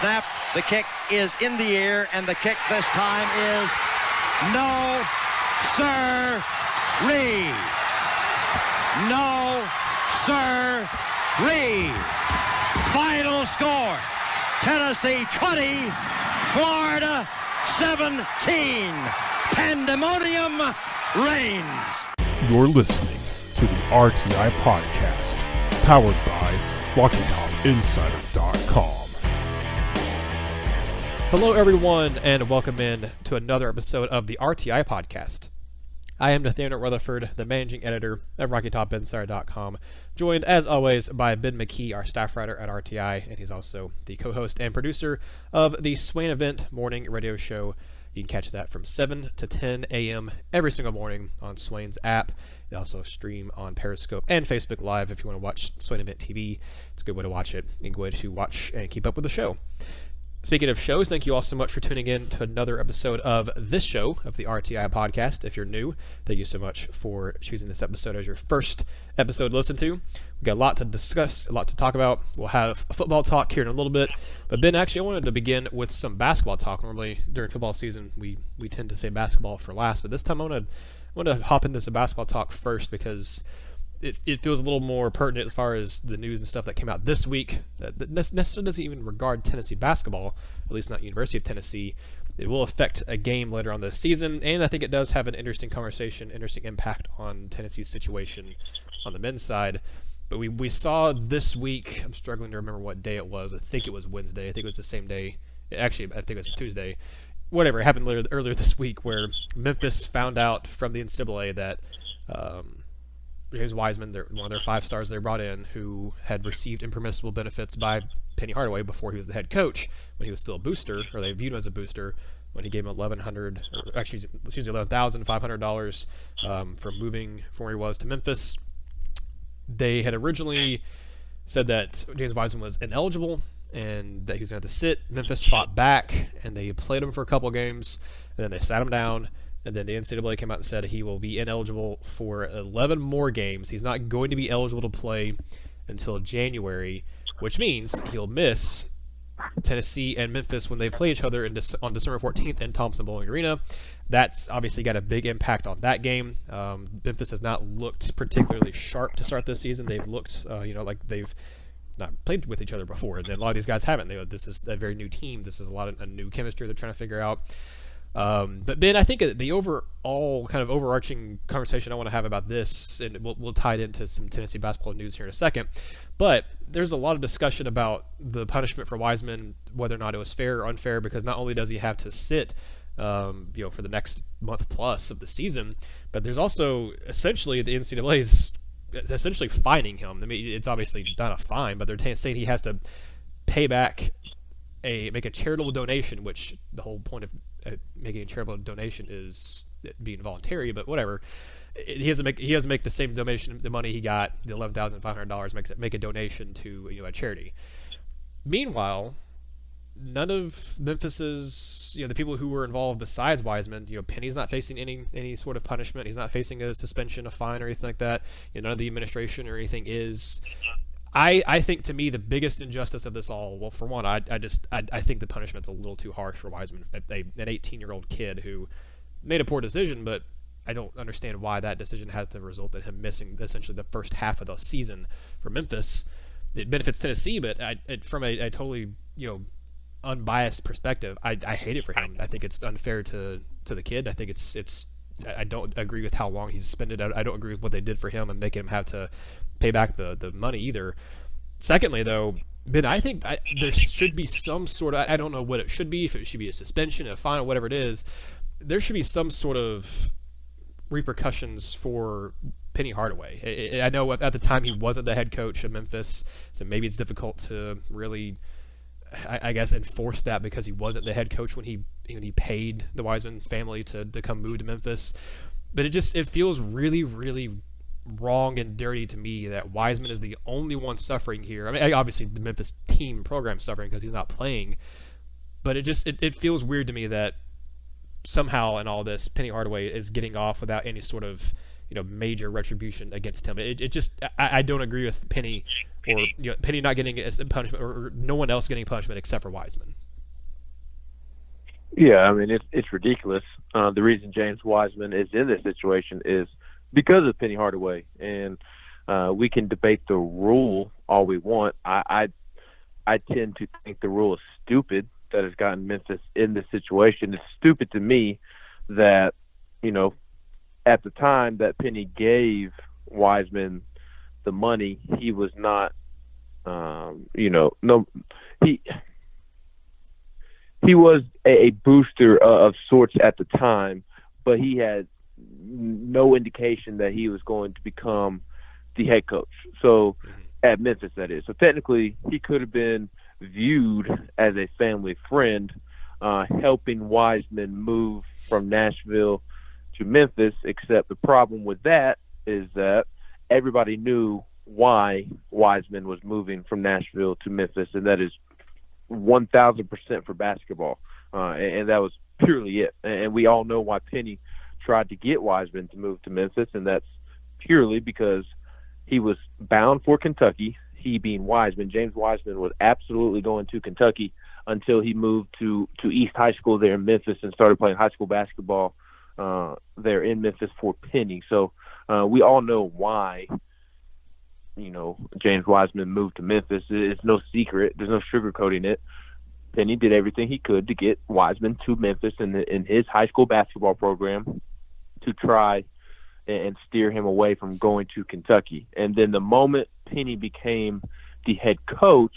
snap. The kick is in the air, and the kick this time is no, sir-ree. No, sir-ree. Final score, Tennessee 20, Florida 17. Pandemonium reigns. You're listening to the RTI Podcast, powered by RockyTopInsider.com. Hello, everyone, and welcome in to another episode of the RTI Podcast. I am Nathaniel Rutherford, the managing editor of RockyTopInsider.com, joined, as always, by Ben McKee, our staff writer at RTI, and he's also the co-host and producer of the Swain Event morning radio show. You can catch that from 7 to 10 a.m. every single morning on Swain's app. They also stream on Periscope and Facebook Live if you want to watch Swain Event TV. It's a good way to watch it and a good way to watch and keep up with the show. Speaking of shows, thank you all so much for tuning in to another episode of this show of the RTI Podcast. If you're new, thank you so much for choosing this episode as your first episode to listen to. We've got a lot to discuss, a lot to talk about. We'll have a football talk here in a little bit. But Ben, actually, I wanted to begin with some basketball talk. Normally, during football season, we tend to say basketball for last. But this time, I want to hop into some basketball talk first because it feels a little more pertinent as far as the news and stuff that came out this week. That necessarily doesn't even regard Tennessee basketball, at least not University of Tennessee. It will affect a game later on this season, and I think it does have an interesting conversation, interesting impact on Tennessee's situation on the men's side. But we saw this week, I'm struggling to remember what day it was. I think it was Wednesday. I think it was the same day. Actually, I think it was Tuesday. Whatever, it happened earlier this week where Memphis found out from the NCAA that James Wiseman, one of their 5 stars they brought in, who had received impermissible benefits by Penny Hardaway before he was the head coach, when he was still a booster, or they viewed him as a booster, when he gave him $11,500 for moving from where he was to Memphis. They had originally said that James Wiseman was ineligible and that he was going to have to sit. Memphis fought back, and they played him for a couple games, and then they sat him down. And then the NCAA came out and said he will be ineligible for 11 more games. He's not going to be eligible to play until January, which means he'll miss Tennessee and Memphis when they play each other on December 14th in Thompson-Boling Arena. That's obviously got a big impact on that game. Memphis has not looked particularly sharp to start this season. They've looked, like they've not played with each other before. And then a lot of these guys haven't. This is a very new team. This is a new chemistry they're trying to figure out. But Ben, I think the overall kind of overarching conversation I want to have about this, and we'll tie it into some Tennessee basketball news here in a second, but there's a lot of discussion about the punishment for Weisman, whether or not it was fair or unfair, because not only does he have to sit, for the next month plus of the season, but there's also essentially the NCAA is essentially fining him. I mean, it's obviously not a fine, but they're saying he has to pay back make a charitable donation, which the whole point of making a charitable donation is being voluntary, but whatever. He has to make the same donation, the money he got, the $11,500, make a donation to a charity. Meanwhile, none of Memphis's the people who were involved besides Wiseman, Penny's not facing any sort of punishment. He's not facing a suspension, a fine, or anything like that. None of the administration or anything is. I think, to me, the biggest injustice of this all, well, for one, I think the punishment's a little too harsh for Wiseman, an 18-year-old kid who made a poor decision, but I don't understand why that decision has to result in him missing essentially the first half of the season for Memphis. It benefits Tennessee, but from a totally unbiased perspective, I hate it for him. I think it's unfair to the kid. I think it's I don't agree with how long he's suspended. I don't agree with what they did for him and making him have to pay back the money either. Secondly, though, Ben, I think there should be some sort of, I don't know what it should be, if it should be a suspension, a fine, or whatever it is. There should be some sort of repercussions for Penny Hardaway. I know at the time he wasn't the head coach of Memphis, so maybe it's difficult to really, I guess, enforce that because he wasn't the head coach when he paid the Weisman family to come move to Memphis. But it feels really, really wrong and dirty to me that Weisman is the only one suffering here. I mean, obviously the Memphis team program suffering because he's not playing, but it feels weird to me that somehow in all this, Penny Hardaway is getting off without any sort of major retribution against him. It just I don't agree with Penny or Penny not getting a punishment or no one else getting punishment except for Weisman. Yeah, I mean it's ridiculous. The reason James Wiseman is in this situation is because of Penny Hardaway, and we can debate the rule all we want. I tend to think the rule is stupid that has gotten Memphis in this situation. It's stupid to me that, at the time that Penny gave Wiseman the money, he was not, he was a booster of sorts at the time, but he had no indication that he was going to become the head coach. So at Memphis, that is. So technically, he could have been viewed as a family friend, helping Wiseman move from Nashville to Memphis, except the problem with that is that everybody knew why Wiseman was moving from Nashville to Memphis, and that is 1,000% for basketball. And that was purely it. And we all know why Penny tried to get Wiseman to move to Memphis, and that's purely because he was bound for Kentucky. He being Wiseman, James Wiseman was absolutely going to Kentucky until he moved to East High School there in Memphis and started playing high school basketball there in Memphis for Penny. So we all know why, James Wiseman moved to Memphis. It's no secret. There's no sugarcoating it. Penny did everything he could to get Wiseman to Memphis in his high school basketball program to try and steer him away from going to Kentucky. And then the moment Penny became the head coach,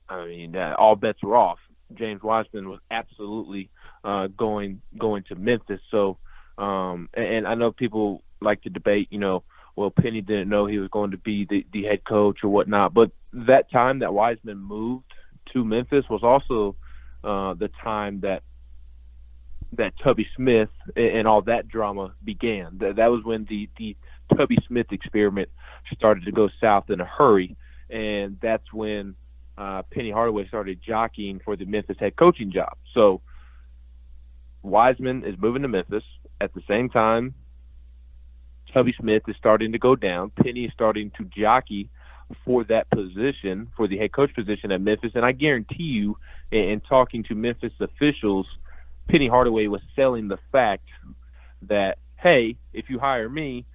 I mean, all bets were off. James Wiseman was absolutely going to Memphis. So, and I know people like to debate, well, Penny didn't know he was going to be the head coach or whatnot. But that time that Wiseman moved to Memphis was also the time that Tubby Smith and all that drama began. That was when the Tubby Smith experiment started to go south in a hurry, and that's when Penny Hardaway started jockeying for the Memphis head coaching job. So Wiseman is moving to Memphis. At the same time, Tubby Smith is starting to go down. Penny is starting to jockey for that position, for the head coach position at Memphis. And I guarantee you, in talking to Memphis officials, Penny Hardaway was selling the fact that, hey, if you hire me,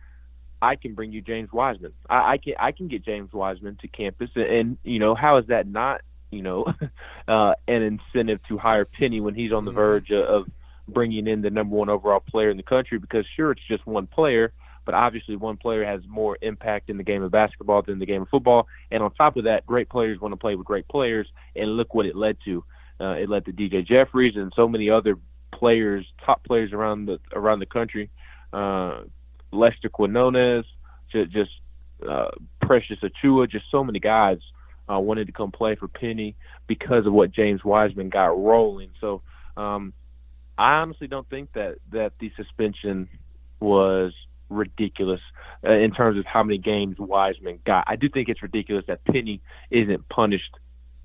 I can bring you James Wiseman. I can get James Wiseman to campus. And how is that not, an incentive to hire Penny when he's on the verge of bringing in the number one overall player in the country? Because sure, it's just one player, but obviously one player has more impact in the game of basketball than the game of football. And on top of that, great players want to play with great players, and look what it led to. It led to DJ Jeffries and so many other players, top players around the country. Lester Quinones, just Precious Achua, just so many guys wanted to come play for Penny because of what James Wiseman got rolling. So I honestly don't think that the suspension was ridiculous in terms of how many games Wiseman got. I do think it's ridiculous that Penny isn't punished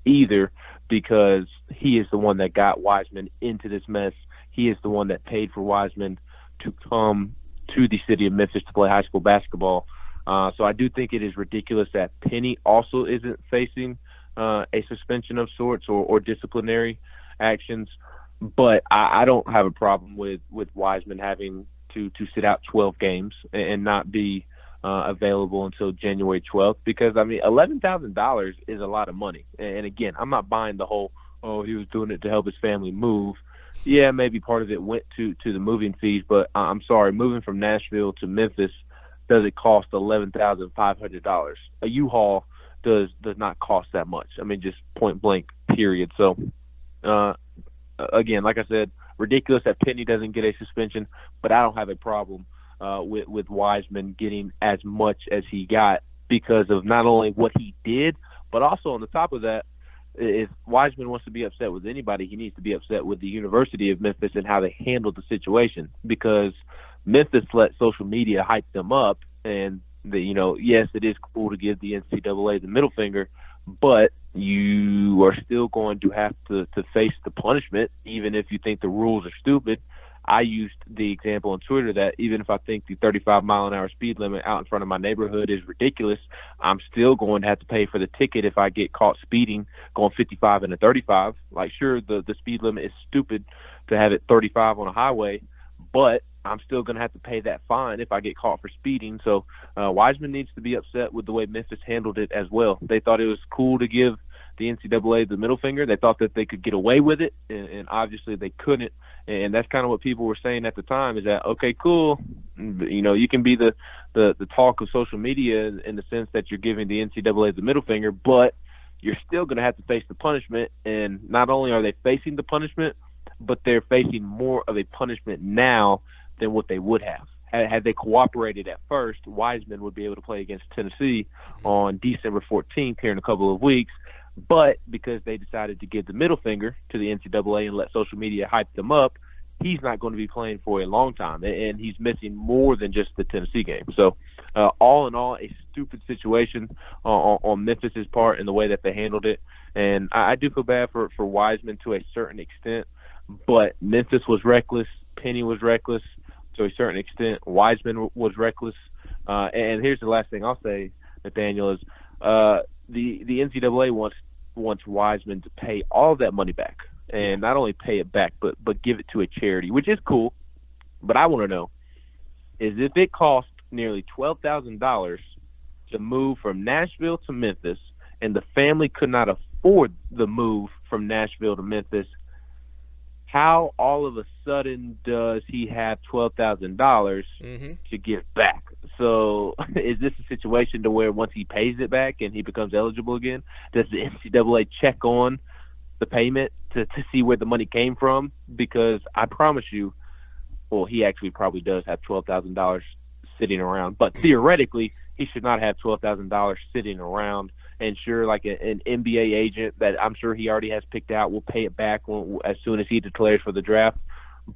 either, because he is the one that got Wiseman into this mess. He is the one that paid for Wiseman to come to the city of Memphis to play high school basketball. So I do think it is ridiculous that Penny also isn't facing a suspension of sorts or disciplinary actions. But I don't have a problem with Wiseman having to sit out 12 games and not be available until January 12th, because, I mean, $11,000 is a lot of money. And again, I'm not buying the whole, he was doing it to help his family move. Yeah, maybe part of it went to the moving fees, but I'm sorry, moving from Nashville to Memphis, does it cost $11,500? A U-Haul does not cost that much. I mean, just point blank, period. So, again, like I said, ridiculous that Penny doesn't get a suspension, but I don't have a problem with Wiseman getting as much as he got because of not only what he did, but also on the top of that, if Wiseman wants to be upset with anybody, he needs to be upset with the University of Memphis and how they handled the situation, because Memphis let social media hype them up, and yes, it is cool to give the NCAA the middle finger, but you are still going to have to face the punishment, even if you think the rules are stupid. I used the example on Twitter that even if I think the 35-mile-an-hour speed limit out in front of my neighborhood is ridiculous, I'm still going to have to pay for the ticket if I get caught speeding going 55 and a 35. Like, sure, the speed limit is stupid to have it 35 on a highway, but I'm still going to have to pay that fine if I get caught for speeding. So Weisman needs to be upset with the way Memphis handled it as well. They thought it was cool to give the NCAA the middle finger. They thought that they could get away with it, and obviously they couldn't. And that's kind of what people were saying at the time, is that, okay, cool, you can be the talk of social media in the sense that you're giving the NCAA the middle finger, but you're still going to have to face the punishment. And not only are they facing the punishment, but they're facing more of a punishment now than what they would have. Had they cooperated at first, Weisman would be able to play against Tennessee on December 14th here in a couple of weeks. But because they decided to give the middle finger to the NCAA and let social media hype them up, he's not going to be playing for a long time, and he's missing more than just the Tennessee game. So all in all, a stupid situation on Memphis's part and the way that they handled it. And I do feel bad for Weisman to a certain extent, but Memphis was reckless. Penny was reckless to a certain extent. Weisman was reckless. And here's the last thing I'll say, Nathaniel, is the NCAA wants Weisman to pay all of that money back, and not only pay it back, but give it to a charity, which is cool. But I want to know is if it cost nearly $12,000 to move from Nashville to Memphis, and the family could not afford the move from Nashville to Memphis, how all of a sudden does he have $12,000 to give back? So is this a situation to where once he pays it back and he becomes eligible again, does the NCAA check on the payment to see where the money came from? Because I promise you, well, he actually probably does have $12,000 sitting around, but theoretically he should not have $12,000 sitting around. And sure, like an NBA agent that I'm sure he already has picked out will pay it back as soon as he declares for the draft.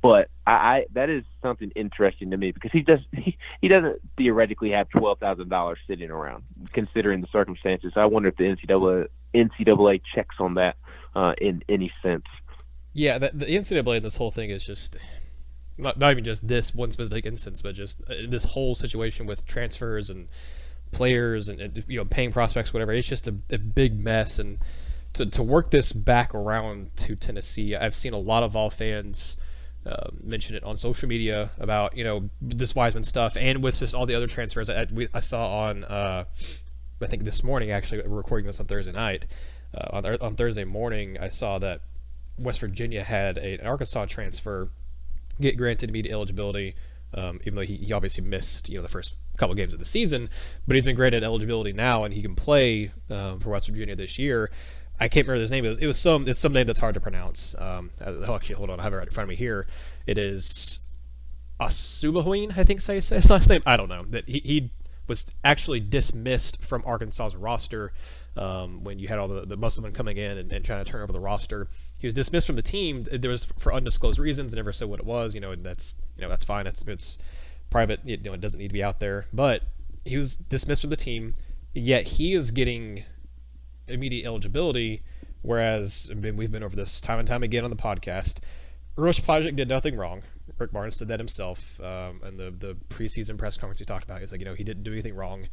But I that is something interesting to me, because he doesn't theoretically have $12,000 sitting around, considering the circumstances. I wonder if the NCAA checks on that in any sense. Yeah, the NCAA in this whole thing is just not even just this one specific instance, but just this whole situation with transfers and players and paying prospects, whatever. It's just a big mess. And to work this back around to Tennessee, I've seen a lot of Vol fans mention it on social media about this Weisman stuff, and with just all the other transfers I saw on I think this morning. Actually, we're recording this on Thursday night. On Thursday morning, I saw that West Virginia had an Arkansas transfer get granted immediate eligibility, even though he obviously missed the first couple games of the season, but he's been granted eligibility now, and he can play for West Virginia this year. I can't remember his name. It's some name that's hard to pronounce. Actually, hold on, I have it right in front of me here. It is Asubahuin, I think say his last name. I don't know. That he was actually dismissed from Arkansas's roster when you had all the Muslim coming in and trying to turn over the roster. He was dismissed from the team. There was for undisclosed reasons. Never said what it was. And that's fine. It's private. It doesn't need to be out there. But he was dismissed from the team. Yet he is getting immediate eligibility, whereas we've been over this time and time again on the podcast. Uros Plavsic did nothing wrong. Rick Barnes said that himself, and the preseason press conference he talked about. He's like, he didn't do anything wrong.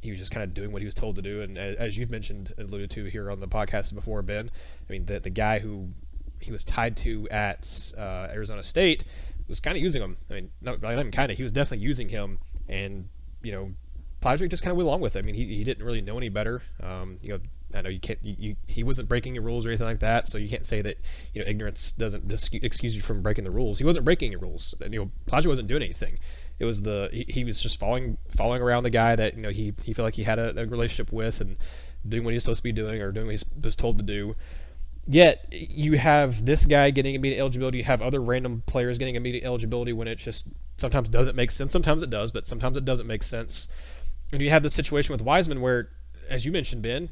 He was just kind of doing what he was told to do. And as you've mentioned and alluded to here on the podcast before, Ben, the guy who he was tied to at Arizona State was kind of using him. Not even kind of. He was definitely using him, and Plavsic just kind of went along with it. He didn't really know any better. I know you can't. He wasn't breaking any rules or anything like that, so you can't say that ignorance doesn't excuse you from breaking the rules. He wasn't breaking any rules. Plavsic wasn't doing anything. It was he was just following around the guy that he felt like he had a relationship with, and doing what he was supposed to be doing, or doing what he was told to do. Yet you have this guy getting immediate eligibility. You have other random players getting immediate eligibility when it just sometimes doesn't make sense. Sometimes it does, but sometimes it doesn't make sense. And you have this situation with Weisman where, as you mentioned, Ben,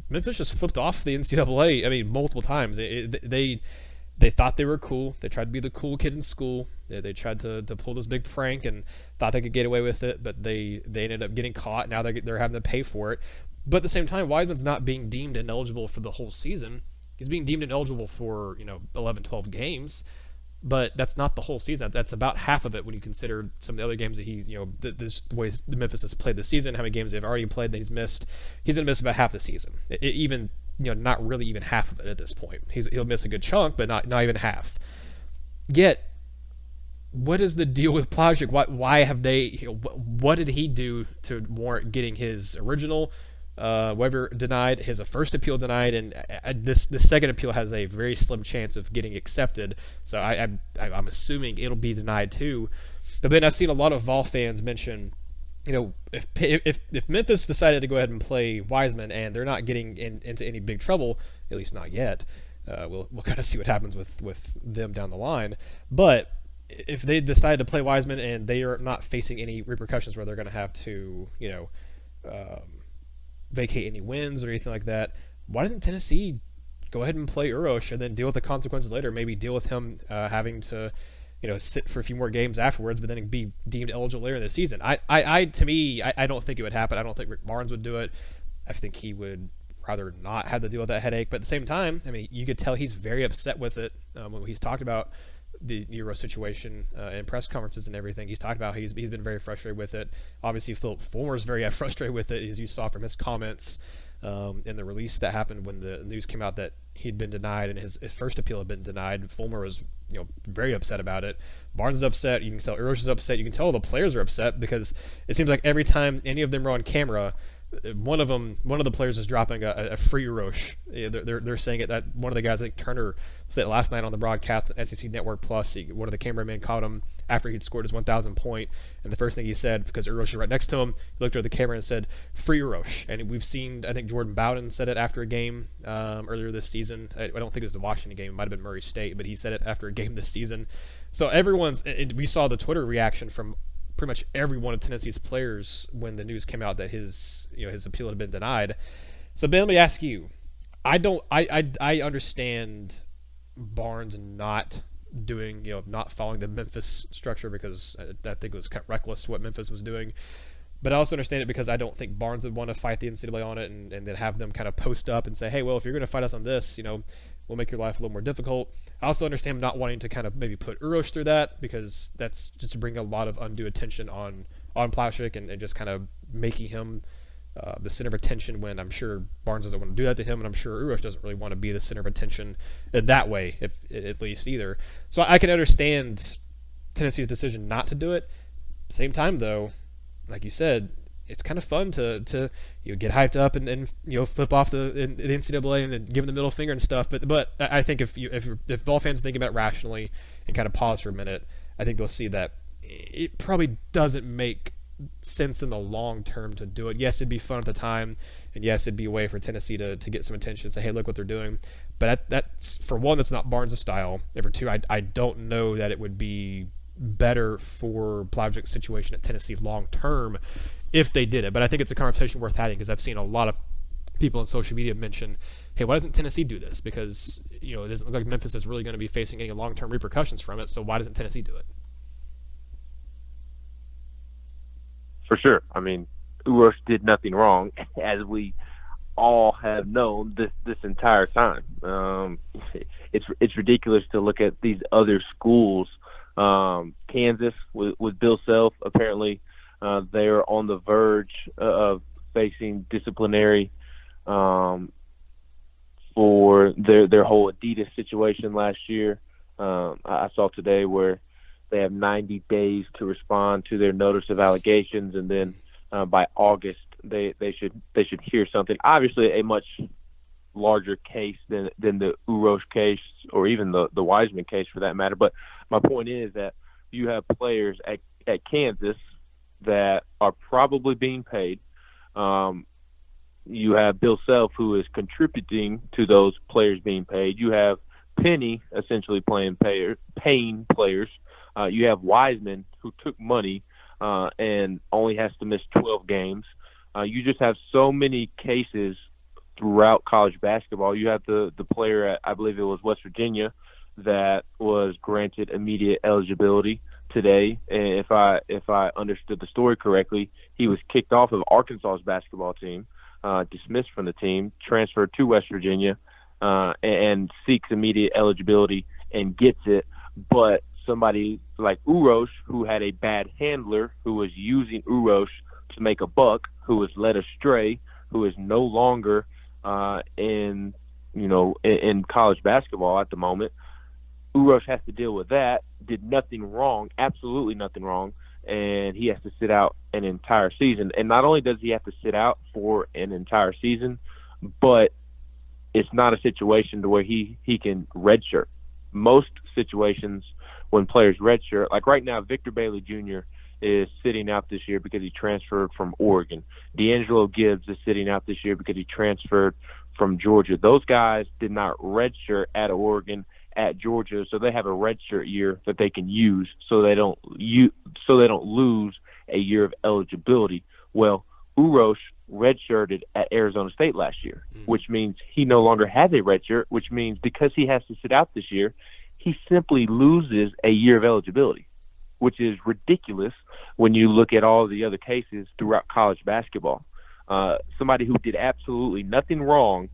Memphis just flipped off the NCAA. Multiple times. They thought they were cool. They tried to be the cool kid in school. They tried to pull this big prank and thought they could get away with it, but they ended up getting caught. Now they're having to pay for it. But at the same time, Weisman's not being deemed ineligible for the whole season. He's being deemed ineligible for 11, 12 games. but that's not the whole season. That's about half of it when you consider some of the other games that he, the ways the Memphis has played this season, how many games they've already played that he's missed. He's going to miss about half the season. Even, not really even half of it at this point. He'll miss a good chunk, but not even half. Yet, what is the deal with Plavsic? Why have they, what did he do to warrant getting his original waiver denied, his first appeal denied, and this second appeal has a very slim chance of getting accepted. So I'm assuming it'll be denied too. But then I've seen a lot of Vol fans mention, if Memphis decided to go ahead and play Weisman and they're not getting into any big trouble, at least not yet. We'll kind of see what happens with them down the line. But if they decide to play Weisman and they are not facing any repercussions where they're going to have to, vacate any wins or anything like that, why doesn't Tennessee go ahead and play Uros and then deal with the consequences later? Maybe deal with him having to, sit for a few more games afterwards, but then be deemed eligible later in the season. I don't think it would happen. I don't think Rick Barnes would do it. I think he would rather not have to deal with that headache. But at the same time, you could tell he's very upset with it when he's talked about the Uros situation in press conferences and everything. He's talked about he's been very frustrated with it. Obviously, Philip Fulmer is very frustrated with it, as you saw from his comments in the release that happened when the news came out that he'd been denied and his first appeal had been denied. Fulmer was very upset about it. Barnes is upset. You can tell Uros is upset. You can tell the players are upset because it seems like every time any of them are on camera, one of the players is dropping a free Uros. They're saying it. That one of the guys, I think Turner, said last night on the broadcast at SEC Network Plus. One of the cameramen caught him after he'd scored his 1,000 point, and the first thing he said, because Uros was right next to him, he looked at the camera and said, "Free Uros." And we've seen, I think Jordan Bowden said it after a game earlier this season. I don't think it was the Washington game. It might have been Murray State, but he said it after a game this season. So we saw the Twitter reaction from pretty much every one of Tennessee's players when the news came out that his appeal had been denied. So Ben, let me ask you, I understand Barnes not doing, not following the Memphis structure, because I think it was kind of reckless what Memphis was doing. But I also understand it because I don't think Barnes would want to fight the NCAA on it and then have them kind of post up and say, hey, well, if you're going to fight us on this, we'll make your life a little more difficult. I also understand not wanting to kind of maybe put Uros through that, because that's just to bring a lot of undue attention on Plavsic and just kind of making him the center of attention, when I'm sure Barnes doesn't want to do that to him, and I'm sure Uros doesn't really want to be the center of attention in that way, if at least either. So I can understand Tennessee's decision not to do it. Same time, though, like you said, it's kind of fun to get hyped up and flip off the NCAA and then give them the middle finger and stuff. But I think if Vol fans think about it rationally and kind of pause for a minute, I think they'll see that it probably doesn't make sense in the long term to do it. Yes, it'd be fun at the time, and yes, it'd be a way for Tennessee to get some attention and say, hey, look what they're doing. But that's, for one, that's not Barnes' style. And for two, I don't know that it would be better for Plavsic's situation at Tennessee long term if they did it. But I think it's a conversation worth having, because I've seen a lot of people on social media mention, hey, why doesn't Tennessee do this? Because it doesn't look like Memphis is really going to be facing any long-term repercussions from it, so why doesn't Tennessee do it? For sure. Uros did nothing wrong, as we all have known this entire time. It's ridiculous to look at these other schools. Kansas with Bill Self, apparently they're on the verge of facing disciplinary for their whole Adidas situation last year. I saw today where they have 90 days to respond to their notice of allegations, and then by August they should hear something. Obviously, a much larger case than the Uros case, or even the Weisman case for that matter. But my point is that you have players at Kansas that are probably being paid. You have Bill Self, who is contributing to those players being paid. You have Penny essentially paying players. You have Weisman, who took money and only has to miss 12 games. You just have so many cases throughout college basketball. You have the player at, I believe it was West Virginia, that was granted immediate eligibility today. And if I understood the story correctly, he was kicked off of Arkansas's basketball team, dismissed from the team, transferred to West Virginia, and seeks immediate eligibility and gets it. But somebody like Uros, who had a bad handler, who was using Uros to make a buck, who was led astray, who is no longer in college basketball at the moment. Uros has to deal with that. Did nothing wrong, absolutely nothing wrong, and he has to sit out an entire season. And not only does he have to sit out for an entire season, but it's not a situation to where he can redshirt. Most situations when players redshirt, like right now, Victor Bailey Jr. is sitting out this year because he transferred from Oregon. D'Angelo Gibbs is sitting out this year because he transferred from Georgia. Those guys did not redshirt at Oregon, at Georgia, so they have a redshirt year that they can use, so they don't lose a year of eligibility. Well, Uros redshirted at Arizona State last year, which means he no longer has a redshirt, which means because he has to sit out this year, he simply loses a year of eligibility, which is ridiculous when you look at all the other cases throughout college basketball. Somebody who did absolutely nothing wrong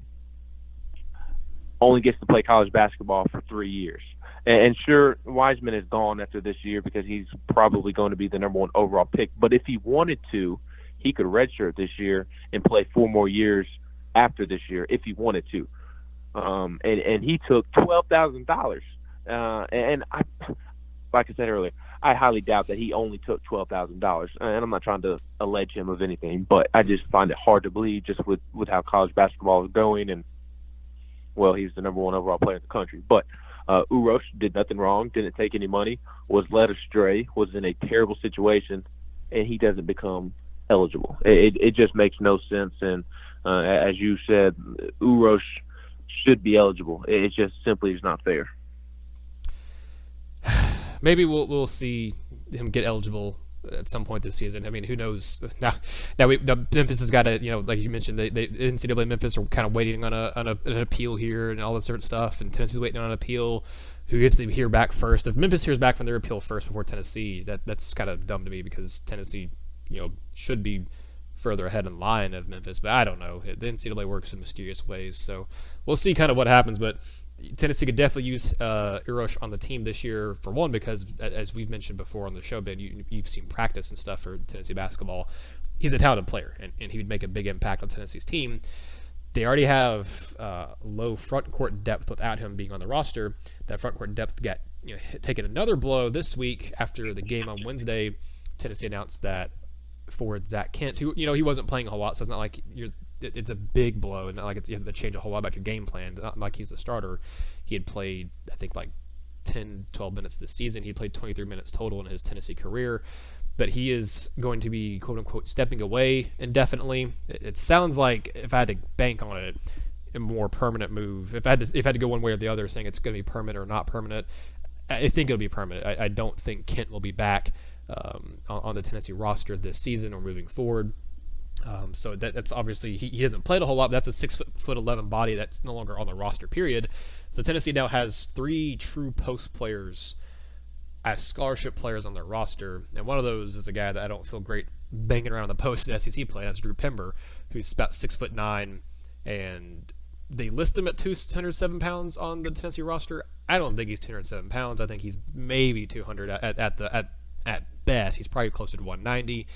only gets to play college basketball for 3 years. And sure, Weisman is gone after this year because he's probably going to be the number 1 overall pick. But if he wanted to, he could redshirt this year and play 4 more years after this year if he wanted to. And he took $12,000. And like I said earlier, I highly doubt that he only took $12,000. And I'm not trying to allege him of anything, but I just find it hard to believe just with how college basketball is going. And, well, he's the number 1 overall player in the country. But Uros did nothing wrong, didn't take any money, was led astray, was in a terrible situation, and he doesn't become eligible. It just makes no sense. And as you said, Uros should be eligible. It just simply is not fair. Maybe we'll see him get eligible at some point this season. I mean, who knows? Now Memphis has got to, like you mentioned, the NCAA Memphis are kind of waiting on an appeal here and all this sort of stuff, and Tennessee's waiting on an appeal. Who gets to hear back first? If Memphis hears back from their appeal first before Tennessee, that's kind of dumb to me because Tennessee, should be further ahead in line of Memphis, but I don't know. The NCAA works in mysterious ways, so we'll see kind of what happens. But Tennessee could definitely use Uros on the team this year, for one, because as we've mentioned before on the show, Ben, you've seen practice and stuff for Tennessee basketball. He's a talented player, and he would make a big impact on Tennessee's team. They already have low front court depth without him being on the roster. That front court depth got taken another blow this week after the game on Wednesday. Tennessee announced that forward Zach Kent, who he wasn't playing a whole lot, so it's not like it's a big blow, and not like you have to change a whole lot about your game plan. Not like he's a starter. He had played, I think, like 10, 12 minutes this season. He played 23 minutes total in his Tennessee career, but he is going to be quote unquote stepping away indefinitely. It sounds like, if I had to bank on it, a more permanent move. If I had to go one way or the other, saying it's going to be permanent or not permanent, I think it'll be permanent. I don't think Kent will be back on the Tennessee roster this season or moving forward. So that's obviously he hasn't played a whole lot, but that's a 6'11" body that's no longer on the roster, period. So Tennessee now has 3 true post players as scholarship players on their roster, and one of those is a guy that I don't feel great banging around the post in SEC play. That's Drew Pember, who's about 6'9", and they list him at 207 pounds on the Tennessee roster. I don't think he's 207 pounds. I think he's maybe 200 at best. He's probably closer to 190.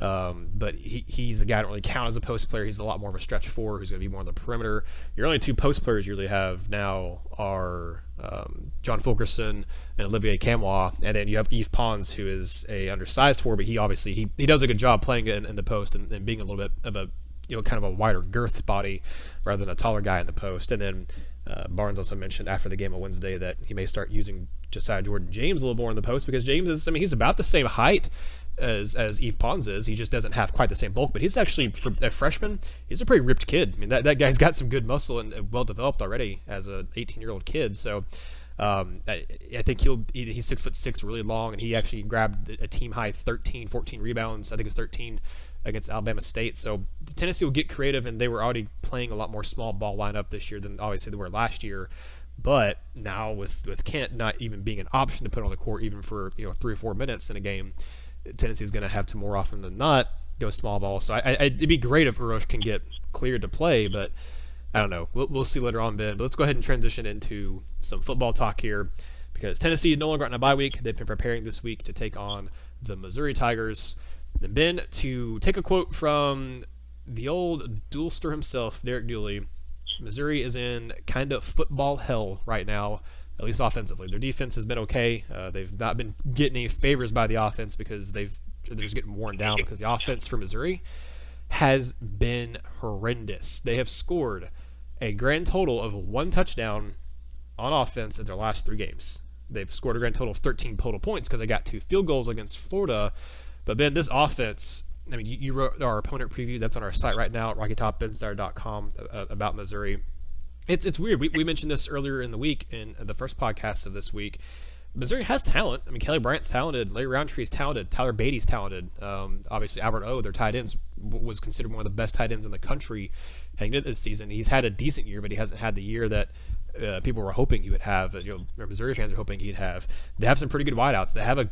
But he's a guy that don't really count as a post player. He's a lot more of a stretch 4 who's going to be more on the perimeter. Your only 2 post players you really have now are John Fulkerson and Olivier Camois, and then you have Yves Pons, who is a undersized 4, but he obviously he does a good job playing in the post and being a little bit of a kind of a wider girth body rather than a taller guy in the post. And then Barnes also mentioned after the game on Wednesday that he may start using Josiah Jordan-James a little more in the post because James is, he's about the same height as Yves Pons is. He just doesn't have quite the same bulk, but he's actually, for a freshman, he's a pretty ripped kid. I mean, that guy's got some good muscle and well developed already as a 18-year-old kid. So I think he's 6'6", really long, and he actually grabbed a team high 13, 14 rebounds. I think it was 13 against Alabama State. So Tennessee will get creative, and they were already playing a lot more small ball lineup this year than obviously they were last year. But now with Kent not even being an option to put on the court even for 3 or 4 minutes in a game, Tennessee's going to have to more often than not go small ball. So it'd be great if Uros can get cleared to play, but I don't know. We'll see later on, Ben. But let's go ahead and transition into some football talk here, because Tennessee no longer on a bye week. They've been preparing this week to take on the Missouri Tigers. And Ben, to take a quote from the old duelster himself, Derek Dooley, Missouri is in kind of football hell right now, at least offensively. Their defense has been okay. They've not been getting any favors by the offense because they're just getting worn down, because the offense for Missouri has been horrendous. They have scored a grand total of 1 touchdown on offense in their last 3 games. They've scored a grand total of 13 total points because they got 2 field goals against Florida. But, Ben, this offense, I mean, you wrote our opponent preview. That's on our site right now at RockyTopInsider.com about Missouri. It's weird. We mentioned this earlier in the week in the first podcast of this week. Missouri has talent. I mean, Kelly Bryant's talented. Larry Roundtree's talented. Tyler Beatty's talented. Obviously, Albert O, their tight ends, was considered one of the best tight ends in the country heading into this season. He's had a decent year, but he hasn't had the year that people were hoping he would have. Missouri fans are hoping he'd have. They have some pretty good wideouts. They have a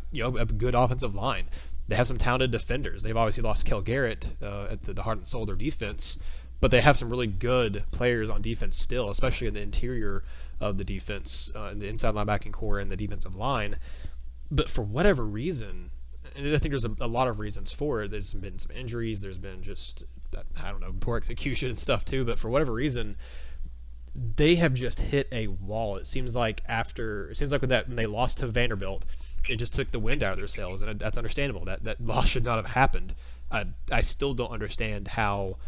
good offensive line. They have some talented defenders. They've obviously lost Kel Garrett at the heart and soul of their defense, but they have some really good players on defense still, especially in the interior of the defense, in the inside linebacking core and the defensive line. But for whatever reason, and I think there's a lot of reasons for it. There's been some injuries. There's been just, I don't know, poor execution and stuff too. But for whatever reason, they have just hit a wall. It seems like when they lost to Vanderbilt, it just took the wind out of their sails, and that's understandable. That loss should not have happened. I still don't understand how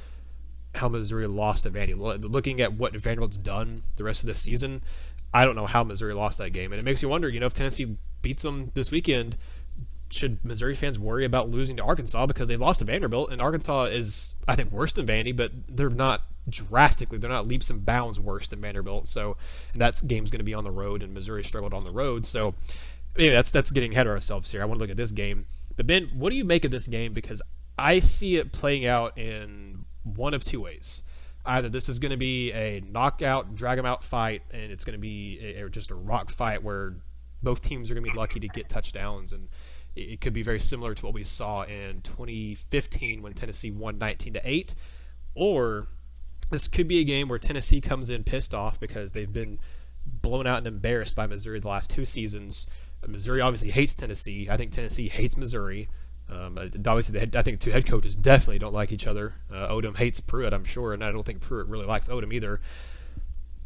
Missouri lost to Vandy. Looking at what Vanderbilt's done the rest of this season, I don't know how Missouri lost that game. And it makes you wonder, if Tennessee beats them this weekend, should Missouri fans worry about losing to Arkansas because they've lost to Vanderbilt? And Arkansas is, I think, worse than Vandy, but they're not drastically. They're not leaps and bounds worse than Vanderbilt. So, and that game's going to be on the road, and Missouri struggled on the road. So, that's getting ahead of ourselves here. I want to look at this game. But, Ben, what do you make of this game? Because I see it playing out in one of 2 ways. Either this is going to be a knockout, drag-em-out fight, and it's going to be just a rock fight where both teams are going to be lucky to get touchdowns, and it could be very similar to what we saw in 2015 when Tennessee won 19-8. Or this could be a game where Tennessee comes in pissed off because they've been blown out and embarrassed by Missouri the last 2 seasons. Missouri obviously hates Tennessee. I think Tennessee hates Missouri. Obviously, I think 2 head coaches definitely don't like each other. Odom hates Pruitt, I'm sure, and I don't think Pruitt really likes Odom either.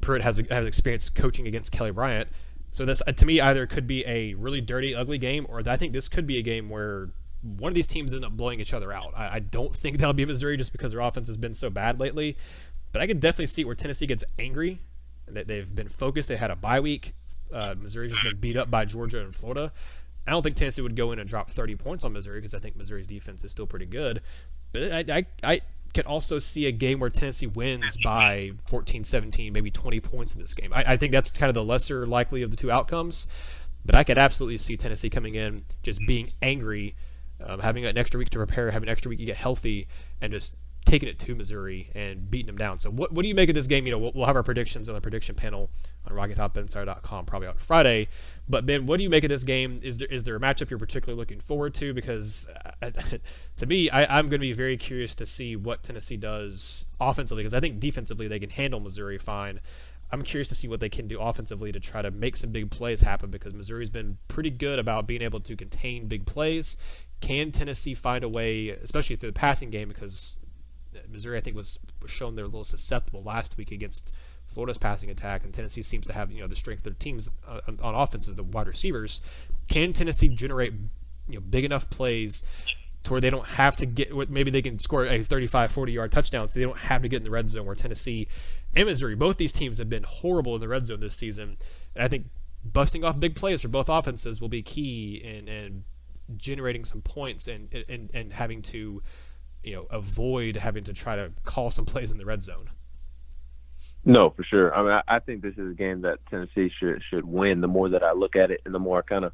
Pruitt has experience coaching against Kelly Bryant. So this, to me, either could be a really dirty, ugly game, or I think this could be a game where one of these teams end up blowing each other out. I don't think that'll be Missouri just because their offense has been so bad lately, but I could definitely see where Tennessee gets angry. They've been focused. They had a bye week. Missouri's just been beat up by Georgia and Florida. I don't think Tennessee would go in and drop 30 points on Missouri because I think Missouri's defense is still pretty good. But I could also see a game where Tennessee wins by 14, 17, maybe 20 points in this game. I think that's kind of the lesser likely of the 2 outcomes. But I could absolutely see Tennessee coming in, just being angry, having an extra week to prepare, having an extra week to get healthy, and just taking it to Missouri and beating them down. So what do you make of this game? We'll have our predictions on the prediction panel on RockyTopInsider.com probably on Friday. But, Ben, what do you make of this game? Is there a matchup you're particularly looking forward to? Because to me, I'm going to be very curious to see what Tennessee does offensively, because I think defensively they can handle Missouri fine. I'm curious to see what they can do offensively to try to make some big plays happen, because Missouri's been pretty good about being able to contain big plays. Can Tennessee find a way, especially through the passing game, because Missouri, I think, was shown they're a little susceptible last week against Florida's passing attack, and Tennessee seems to have the strength of their teams on offense as the wide receivers. Can Tennessee generate big enough plays to where they don't have to get, maybe they can score a 35, 40-yard touchdown, so they don't have to get in the red zone, where Tennessee and Missouri, both these teams have been horrible in the red zone this season. And I think busting off big plays for both offenses will be key in generating some points and having to avoid having to try to call some plays in the red zone. No, for sure. I mean, I think this is a game that Tennessee should win. The more that I look at it, and the more I kind of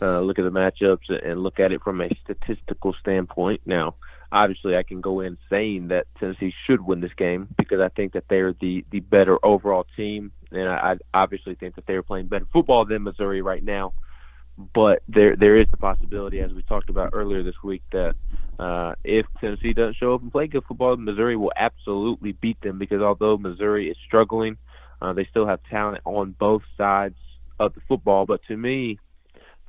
look at the matchups and look at it from a statistical standpoint. Now, obviously, I can go in saying that Tennessee should win this game because I think that they're the better overall team, and I obviously think that they're playing better football than Missouri right now. but there is the possibility, as we talked about earlier this week, that if Tennessee doesn't show up and play good football, Missouri will absolutely beat them, because although Missouri is struggling, they still have talent on both sides of the football. But to me,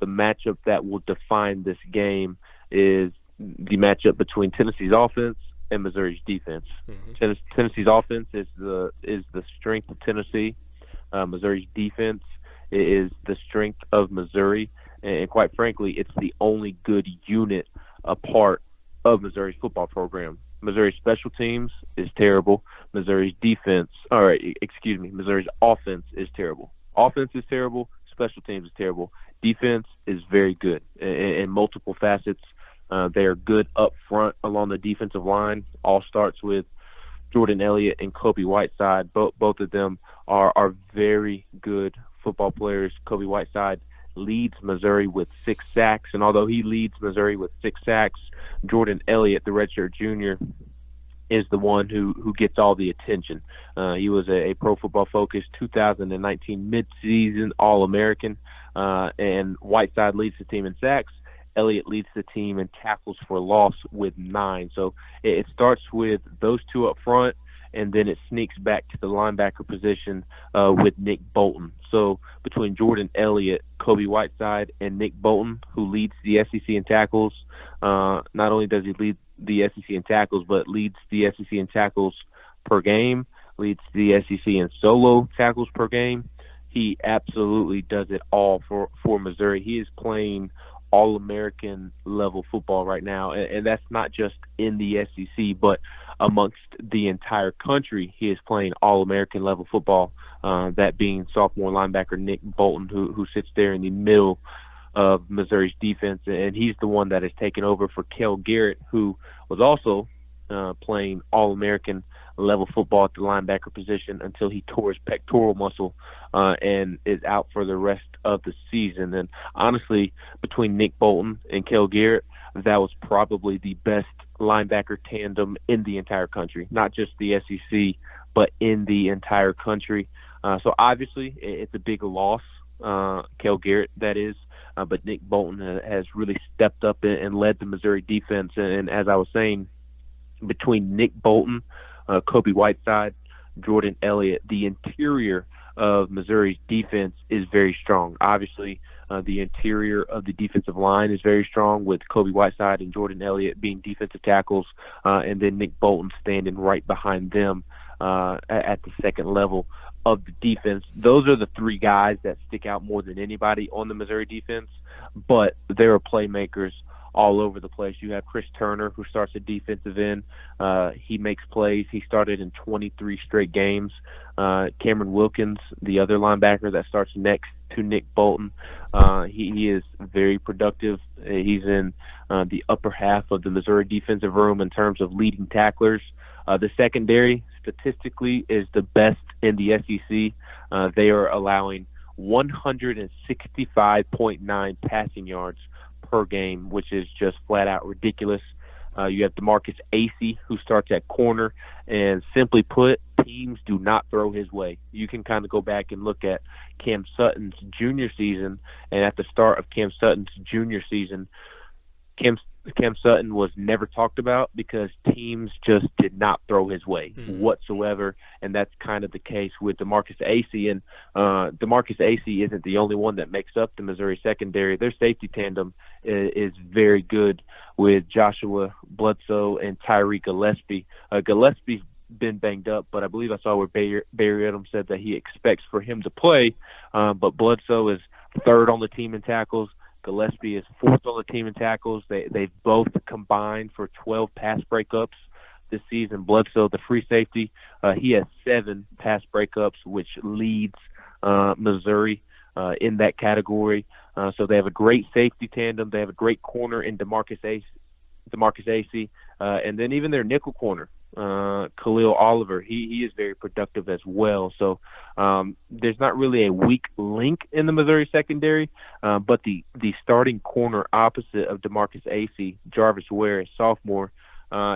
the matchup that will define this game is the matchup between Tennessee's offense and Missouri's defense. Mm-hmm. Tennessee's offense is the strength of Tennessee. Missouri's defense is the strength of Missouri, and quite frankly, it's the only good unit a part of Missouri's football program. Missouri's special teams is terrible. Missouri's offense is terrible. Offense is terrible. Special teams is terrible. Defense is very good in multiple facets. They are good up front along the defensive line. All starts with Jordan Elliott and Kobe Whiteside. Both of them are very good football players. Kobe Whiteside leads Missouri with 6 sacks, and although he leads Missouri with 6 sacks, Jordan Elliott, the redshirt junior, is the one who gets all the attention. He was a Pro Football Focus 2019 midseason All-American, and Whiteside leads the team in sacks. Elliott leads the team in tackles for loss with 9. So it starts with those two up front, and then it sneaks back to the linebacker position with Nick Bolton. So between Jordan Elliott, Kobe Whiteside, and Nick Bolton, who leads the SEC in tackles, not only does he lead the SEC in tackles, but leads the SEC in tackles per game, leads the SEC in solo tackles per game. He absolutely does it all for Missouri. He is playing All-American level football right now, and that's not just in the SEC, but amongst the entire country. He is playing All-American level football, that being sophomore linebacker Nick Bolton, who sits there in the middle of Missouri's defense, and he's the one that has taken over for Cale Garrett, who was also playing All-American level football at the linebacker position until he tore his pectoral muscle and is out for the rest of the season. And honestly, between Nick Bolton and Cale Garrett, that was probably the best linebacker tandem in the entire country, not just the SEC, but in the entire country. So obviously, it's a big loss, Cale Garrett, that is. But Nick Bolton has really stepped up and led the Missouri defense. And as I was saying, between Nick Bolton, Kobe Whiteside, Jordan Elliott, the interior of Missouri's defense is very strong. Obviously, the interior of the defensive line is very strong, with Kobe Whiteside and Jordan Elliott being defensive tackles, and then Nick Bolton standing right behind them at the second level of the defense. Those are the 3 guys that stick out more than anybody on the Missouri defense, but there are playmakers all over the place. You have Chris Turner, who starts at defensive end. He makes plays. He started in 23 straight games. Cameron Wilkins, the other linebacker that starts next to Nick Bolton, he is very productive. He's in the upper half of the Missouri defensive room in terms of leading tacklers. The secondary, statistically, is the best in the SEC. They are allowing 165.9 passing yards per game, which is just flat out ridiculous. You have DeMarcus Acey, who starts at corner, and simply put, teams do not throw his way. You can kind of go back and look at Cam Sutton's junior season, and at the start of Cam Sutton's junior season, Cam Sutton was never talked about because teams just did not throw his way whatsoever, and that's kind of the case with DeMarcus Acey. And DeMarcus Acey isn't the only one that makes up the Missouri secondary. Their safety tandem is very good with Joshua Bledsoe and Tyree Gillespie. Gillespie's been banged up, but I believe I saw where Barry Odom said that he expects for him to play, but Bledsoe is 3rd on the team in tackles. Gillespie is 4th on the team in tackles. They've both combined for 12 pass breakups this season. Bledsoe, the free safety, he has 7 pass breakups, which leads Missouri in that category. So they have a great safety tandem. They have a great corner in DeMarcus Acey, and then even their nickel corner, Khalil Oliver, he is very productive as well. So there's not really a weak link in the Missouri secondary, but the starting corner opposite of DeMarcus Acey, Jarvis Ware, a sophomore,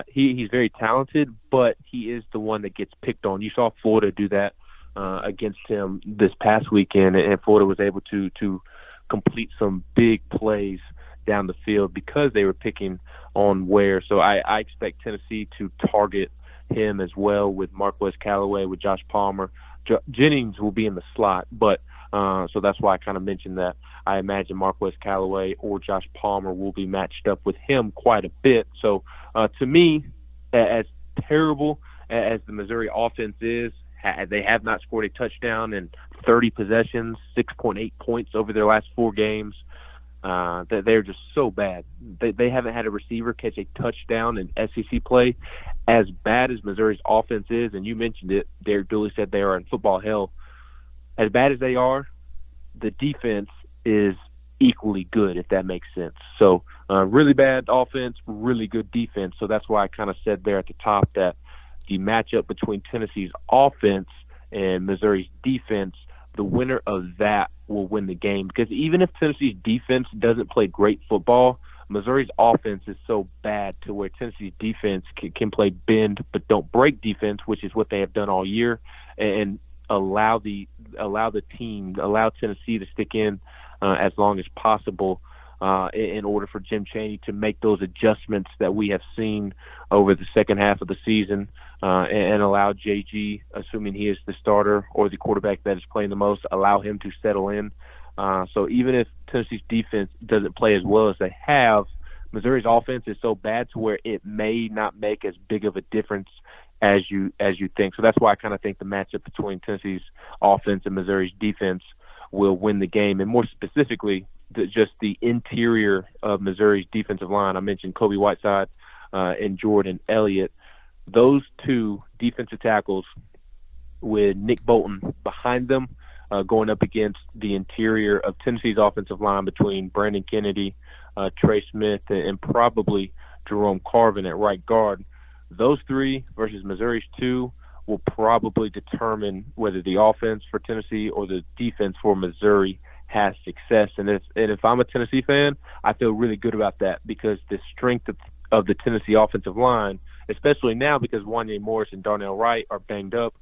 he's very talented, but he is the one that gets picked on. You saw Florida do that against him this past weekend, and Florida was able to complete some big plays down the field because they were picking on Ware. So I expect Tennessee to target him as well with Marquez Callaway, with Josh Palmer. Jennings will be in the slot, but so that's why I kind of mentioned that. I imagine Marquez Callaway or Josh Palmer will be matched up with him quite a bit. So to me, as terrible as the Missouri offense is, they have not scored a touchdown in 30 possessions, 6.8 points over their last 4 games. They're just so bad. They haven't had a receiver catch a touchdown in SEC play. As bad as Missouri's offense is, and you mentioned it, Derek Dooley said they are in football hell. As bad as they are, the defense is equally good, if that makes sense. So really bad offense, really good defense. So that's why I kind of said there at the top that the matchup between Tennessee's offense and Missouri's defense, the winner of that will win the game. Because even if Tennessee's defense doesn't play great football, Missouri's offense is so bad to where Tennessee's defense can play bend but don't break defense, which is what they have done all year, and allow Tennessee to stick in as long as possible in order for Jim Chaney to make those adjustments that we have seen over the second half of the season, and allow JG, assuming he is the starter or the quarterback that is playing the most, allow him to settle in. So even if Tennessee's defense doesn't play as well as they have, Missouri's offense is so bad to where it may not make as big of a difference as you think. So that's why I kind of think the matchup between Tennessee's offense and Missouri's defense will win the game. And more specifically, just the interior of Missouri's defensive line. I mentioned Kobe Whiteside and Jordan Elliott. Those two defensive tackles with Nick Bolton behind them, going up against the interior of Tennessee's offensive line between Brandon Kennedy, Trey Smith, and probably Jerome Carvin at right guard. Those 3 versus Missouri's 2 will probably determine whether the offense for Tennessee or the defense for Missouri has success. And if I'm a Tennessee fan, I feel really good about that, because the strength of the Tennessee offensive line, especially now because Wanye Morris and Darnell Wright are banged up,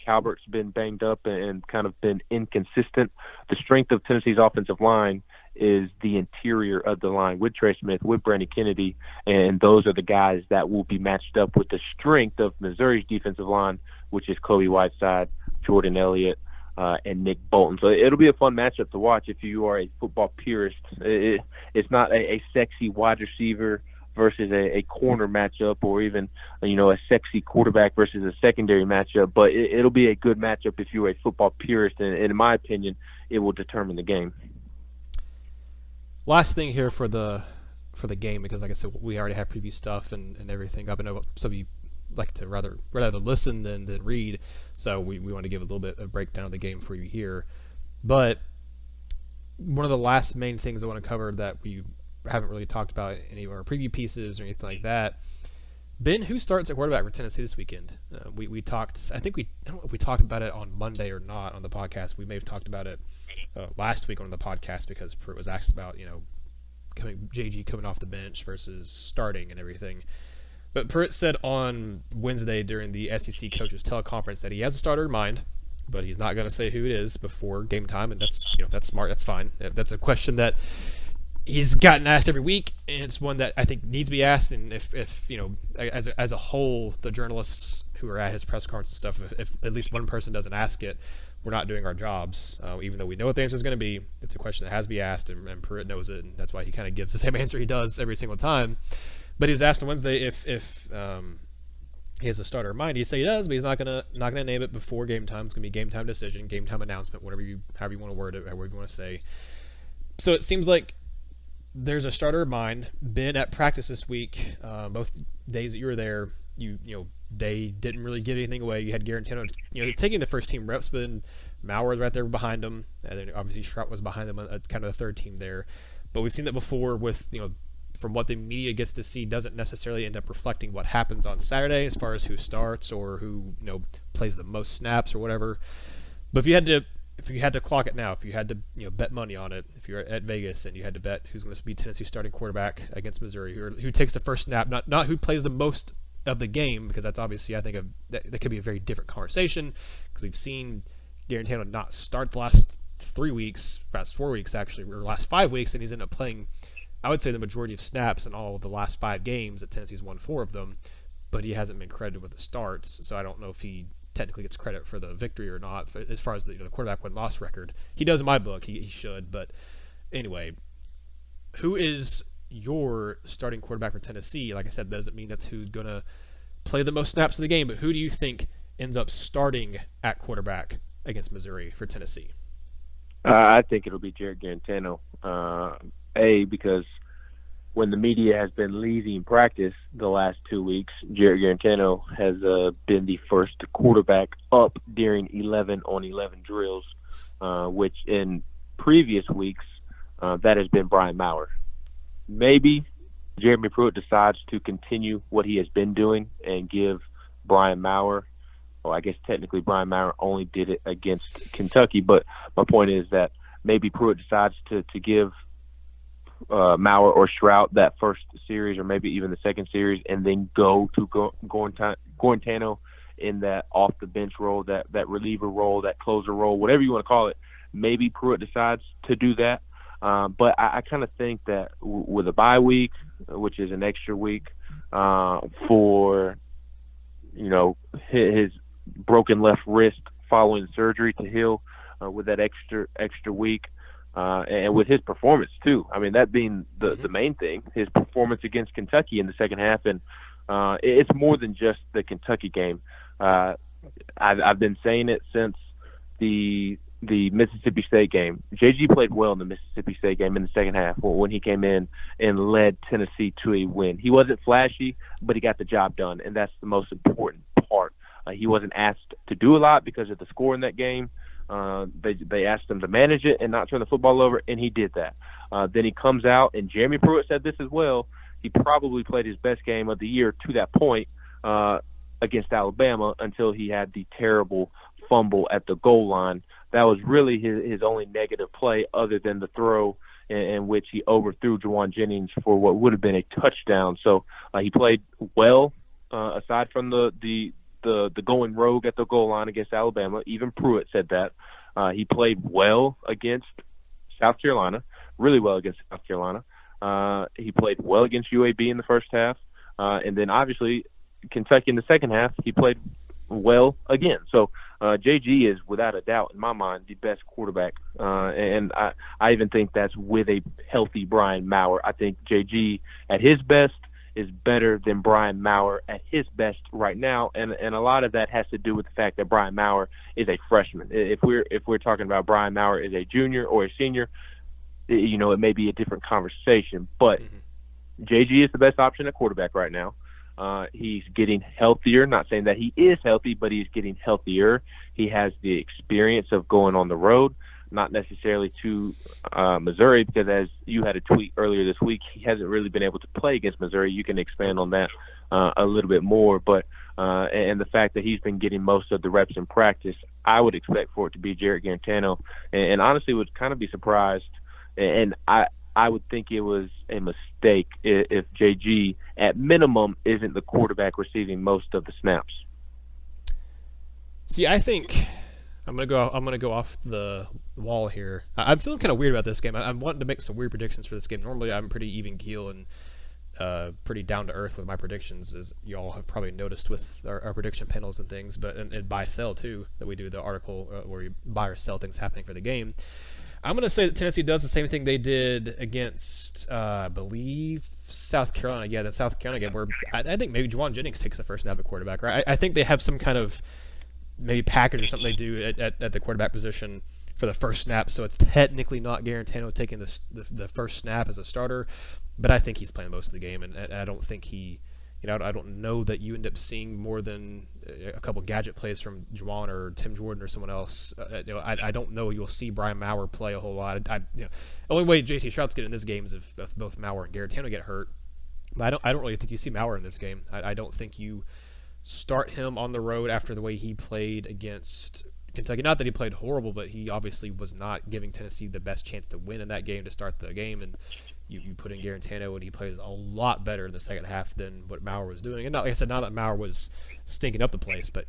Calbert's been banged up and kind of been inconsistent. The strength of Tennessee's offensive line is the interior of the line with Trey Smith, with Brandon Kennedy, and those are the guys that will be matched up with the strength of Missouri's defensive line, which is Kobe Whiteside, Jordan Elliott, and Nick Bolton. So it'll be a fun matchup to watch if you are a football purist. It's not a sexy wide receiver versus a corner matchup, or even a sexy quarterback versus a secondary matchup, but it'll be a good matchup if you're a football purist, and in my opinion, it will determine the game. Last thing here for the game, because like I said, we already have preview stuff and everything up. I know some of you like to rather listen than read, so we want to give a little bit of breakdown of the game for you here. But one of the last main things I want to cover that we haven't really talked about any of our preview pieces or anything like that. Ben, who starts at quarterback for Tennessee this weekend? We talked. I don't know if we talked about it on Monday or not on the podcast. We may have talked about it last week on the podcast because Pruitt was asked about JG coming off the bench versus starting and everything. But Pruitt said on Wednesday during the SEC coaches teleconference that he has a starter in mind, but he's not going to say who it is before game time, and that's smart. That's fine. That's a question that he's gotten asked every week, and it's one that I think needs to be asked. And if as a whole, the journalists who are at his press conference and stuff, if at least one person doesn't ask it, we're not doing our jobs. Even though we know what the answer is going to be, it's a question that has to be asked, and Pruitt knows it, and that's why he kind of gives the same answer he does every single time. But he was asked on Wednesday if he has a starter in mind. He said he does, but he's not gonna name it before game time. It's gonna be game time decision, game time announcement, however you want to word it, however you want to say. So it seems like there's a starter in mind. Ben at practice this week, both days that you were there, they didn't really give anything away. You had Garantano, taking the first team reps, but then Maurer was right there behind him, and then obviously Strout was behind them, kind of the third team there. But we've seen that before with from what the media gets to see, doesn't necessarily end up reflecting what happens on Saturday as far as who starts or who plays the most snaps or whatever. But if you had to clock it now, if you had to bet money on it, if you're at Vegas and you had to bet who's going to be Tennessee starting quarterback against Missouri, who takes the first snap, not who plays the most of the game, because that's obviously I think that could be a very different conversation, because we've seen Garantano not start the last 3 weeks, last 4 weeks actually, or last 5 weeks, and he's ended up playing, I would say, the majority of snaps in all of the last 5 games that Tennessee's won 4 of them, but he hasn't been credited with the starts, so I don't know if he technically gets credit for the victory or not. As far as the quarterback win-loss record, he does in my book. He should, but anyway, who is your starting quarterback for Tennessee? Like I said, that doesn't mean that's who's going to play the most snaps of the game, but who do you think ends up starting at quarterback against Missouri for Tennessee? I think it'll be Jarrett Garantano. Because when the media has been leaving practice the last 2 weeks, Jarrett Garantano has been the first quarterback up during 11-on-11 drills, which in previous weeks that has been Brian Maurer. Maybe Jeremy Pruitt decides to continue what he has been doing and give Brian Maurer, well, I guess technically Brian Maurer only did it against Kentucky, but my point is that maybe Pruitt decides to give Maurer or Stroud that first series or maybe even the second series and then go to Garantano in that off-the-bench role, that reliever role, that closer role, whatever you want to call it. Maybe Pruitt decides to do that. But I kind of think that with a bye week, which is an extra week for, his broken left wrist following surgery to heal, with that extra week, and with his performance too. I mean, that being the main thing, his performance against Kentucky in the second half. And it's more than just the Kentucky game. I've been saying it since the Mississippi State game. JG played well in the Mississippi State game in the second half when he came in and led Tennessee to a win. He wasn't flashy, but he got the job done, and that's the most important part. He wasn't asked to do a lot because of the score in that game. They asked him to manage it and not turn the football over, and he did that. Then he comes out, and Jeremy Pruitt said this as well. He probably played his best game of the year to that point against Alabama until he had the terrible fumble at the goal line. That was really his only negative play other than the throw in which he overthrew Juwan Jennings for what would have been a touchdown. So he played well aside from the going rogue at the goal line against Alabama. Even Pruitt said that. He played well against South Carolina, really well against South Carolina. He played well against UAB in the first half. And then obviously Kentucky in the second half, he played well again. So JG is without a doubt, in my mind, the best quarterback. And I even think that's with a healthy Brian Maurer. I think JG at his best is better than Brian Maurer at his best right now, and a lot of that has to do with the fact that Brian Maurer is a freshman. If we're talking about Brian Maurer as a junior or a senior, it may be a different conversation. But JG is the best option at quarterback right now. He's getting healthier. Not saying that he is healthy, but he's getting healthier. He has the experience of going on the road. Not necessarily to Missouri, because as you had a tweet earlier this week, he hasn't really been able to play against Missouri. You can expand on that a little bit more, but and the fact that he's been getting most of the reps in practice, I would expect for it to be Jarrett Garantano, and honestly would kind of be surprised, and I would think it was a mistake if JG at minimum isn't the quarterback receiving most of the snaps. See, I think I'm gonna go off the wall here. I'm feeling kind of weird about this game. I'm wanting to make some weird predictions for this game. Normally, I'm pretty even keel and pretty down to earth with my predictions, as y'all have probably noticed with our prediction panels and things. But and buy sell too, that we do the article where you buy or sell things happening for the game. I'm gonna say that Tennessee does the same thing they did against, I believe, South Carolina. Yeah, that South Carolina game where I think maybe Juwan Jennings takes the first snap at quarterback. Right? I think they have some kind of maybe package or something they do at the quarterback position for the first snap, so it's technically not Garantano taking the first snap as a starter, but I think he's playing most of the game, and I don't think he, I don't know that you end up seeing more than a couple gadget plays from Juwan or Tim Jordan or someone else. I don't know you'll see Brian Maurer play a whole lot. The only way JT Stroud's getting in this game is if both Maurer and Garantano get hurt, but I don't really think you see Maurer in this game. I don't think you start him on the road after the way he played against Kentucky. Not that he played horrible, but he obviously was not giving Tennessee the best chance to win in that game to start the game. And You put in Garantano, and he plays a lot better in the second half than what Maurer was doing. And not, like I said, not that Maurer was stinking up the place, but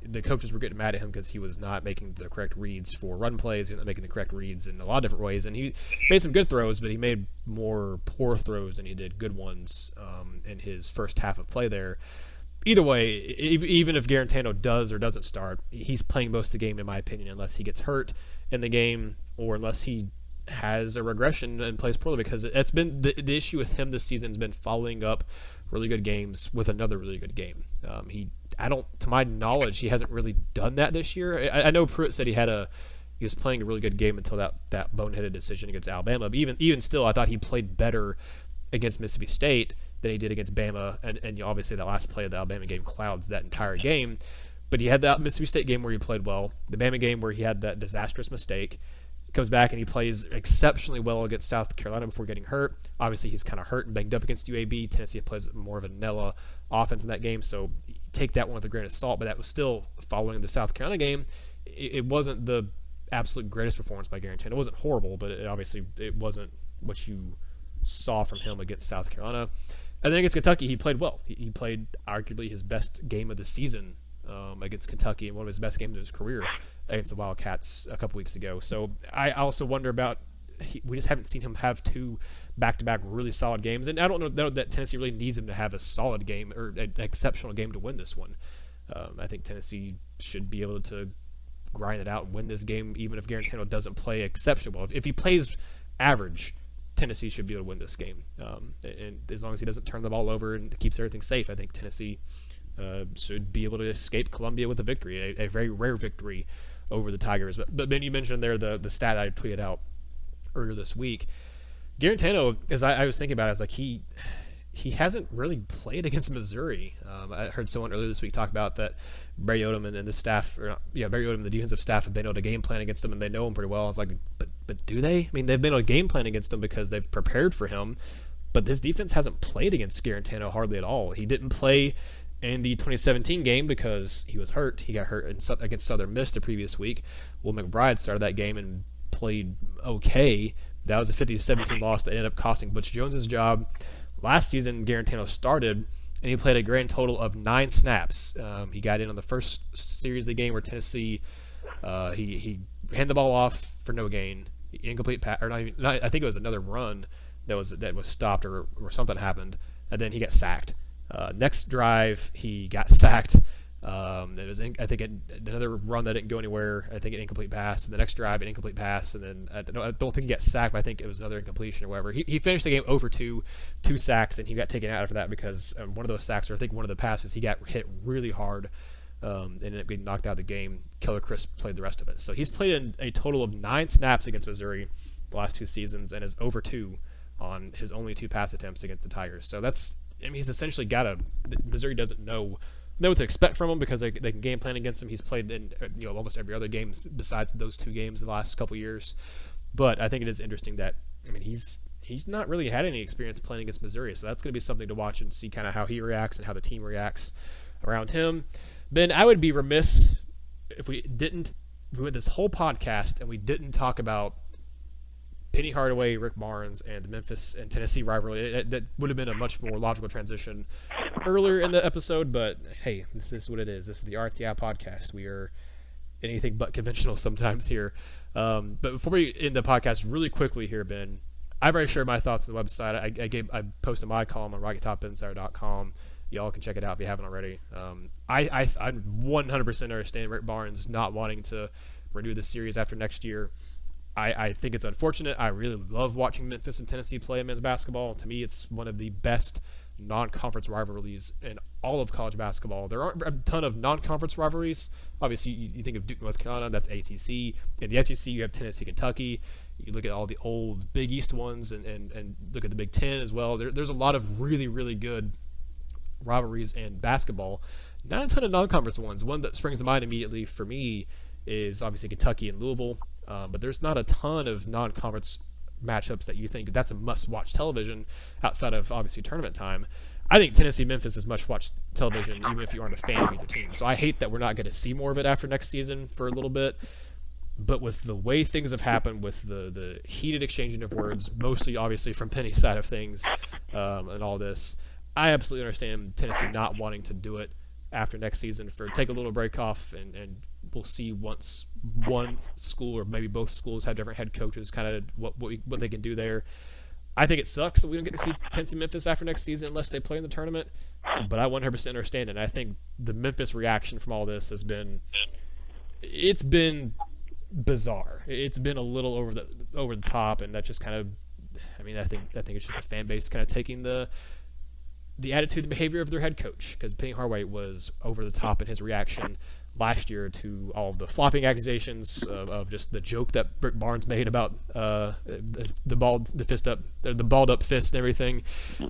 the coaches were getting mad at him because he was not making the correct reads for run plays. He was not making the correct reads in a lot of different ways. And he made some good throws, but he made more poor throws than he did good ones in his first half of play there. Either way, even if Garantano does or doesn't start, he's playing most of the game, in my opinion, unless he gets hurt in the game or unless he has a regression and plays poorly, because it's been the issue with him this season has been following up really good games with another really good game. To my knowledge, he hasn't really done that this year. I know Pruitt said he was playing a really good game until that boneheaded decision against Alabama. But even still, I thought he played better against Mississippi State than he did against Bama, and obviously that last play of the Alabama game clouds that entire game. But he had that Mississippi State game where he played well, the Bama game where he had that disastrous mistake. He comes back and he plays exceptionally well against South Carolina before getting hurt. Obviously, he's kind of hurt and banged up against UAB. Tennessee plays more of a vanilla offense in that game, so take that one with a grain of salt. But that was still following the South Carolina game. It wasn't the absolute greatest performance by Garantano. It wasn't horrible, but it wasn't what you saw from him against South Carolina. And then against Kentucky, he played well. He played arguably his best game of the season against Kentucky, and one of his best games of his career against the Wildcats a couple weeks ago. So I also wonder about we just haven't seen him have two back-to-back really solid games, and I don't know that Tennessee really needs him to have a solid game or an exceptional game to win this one. I think Tennessee should be able to grind it out and win this game, even if Garantano doesn't play exceptional well. If he plays average, Tennessee should be able to win this game. And as long as he doesn't turn the ball over and keeps everything safe, I think Tennessee should be able to escape Columbia with a victory, a very rare victory over the Tigers. But Ben, you mentioned there the stat I tweeted out earlier this week. Garantano, as I was thinking about it, I was like, he hasn't really played against Missouri. I heard someone earlier this week talk about that Barry Odom and the staff, Barry Odom and the defensive staff have been able to game plan against him, and they know him pretty well. I was like, but do they? I mean, they've been able to game plan against him because they've prepared for him, but this defense hasn't played against Garantano hardly at all. He didn't play in the 2017 game because he was hurt. He got hurt against Southern Miss the previous week. Will McBride started that game and played okay. That was a 50-17 loss that ended up costing Butch Jones his job. Last season, Garantano started, and he played a grand total of 9 snaps. He got in on the first series of the game where Tennessee, he handed the ball off for no gain, incomplete pass, or I think it was another run that was stopped or something happened, and then he got sacked. Next drive, he got sacked. It was, I think, another run that didn't go anywhere. I think an incomplete pass. And the next drive, an incomplete pass. And then I don't think he got sacked, but I think it was another incompletion or whatever. He finished the game over 2 sacks, and he got taken out after that because one of those sacks, or I think one of the passes, he got hit really hard and ended up getting knocked out of the game. Keller Crisp played the rest of it. So he's played in a total of 9 snaps against Missouri the last 2 seasons and is over 2 on his only 2 pass attempts against the Tigers. So he's essentially Missouri doesn't know what to expect from him because they can game plan against him. He's played in almost every other game besides those 2 games the last couple years. But I think it is interesting that he's not really had any experience playing against Missouri, so that's going to be something to watch and see kind of how he reacts and how the team reacts around him. Ben, I would be remiss if we went this whole podcast and we didn't talk about Penny Hardaway, Rick Barnes, and the Memphis and Tennessee rivalry. That would have been a much more logical transition earlier in the episode, but hey, this is what it is. This is the RTI Podcast. We are anything but conventional sometimes here. But before we end the podcast really quickly here, Ben, I've already shared my thoughts on the website. I posted my column on RocketTopInsider.com. Y'all can check it out if you haven't already. I 100% understand Rick Barnes not wanting to renew the series after next year. I think it's unfortunate. I really love watching Memphis and Tennessee play men's basketball. To me, it's one of the best non-conference rivalries in all of college basketball. There aren't a ton of non-conference rivalries. Obviously, you think of Duke, North Carolina, that's ACC. In the SEC, you have Tennessee, Kentucky. You look at all the old Big East ones and look at the Big Ten as well. There's a lot of really, really good rivalries in basketball. Not a ton of non-conference ones. One that springs to mind immediately for me is obviously Kentucky and Louisville. But there's not a ton of non-conference matchups that you think that's a must-watch television outside of obviously tournament time. I think Tennessee-Memphis is must-watch television even if you aren't a fan of either team. So I hate that we're not going to see more of it after next season for a little bit. But with the way things have happened, with the heated exchanging of words, mostly obviously from Penny's side of things, and all this, I absolutely understand Tennessee not wanting to do it after next season, for take a little break off, and we'll see once one school or maybe both schools have different head coaches, kind of what they can do there. I think it sucks that we don't get to see Tennessee Memphis after next season unless they play in the tournament, but I 100% understand it. And I think the Memphis reaction from all this has been bizarre. It's been a little over the top, and that just kind of, I mean, I think it's just the fan base kind of taking the attitude and behavior of their head coach, because Penny Hardaway was over the top in his reaction last year to all of the flopping accusations of just the joke that Rick Barnes made about the balled up fist and everything.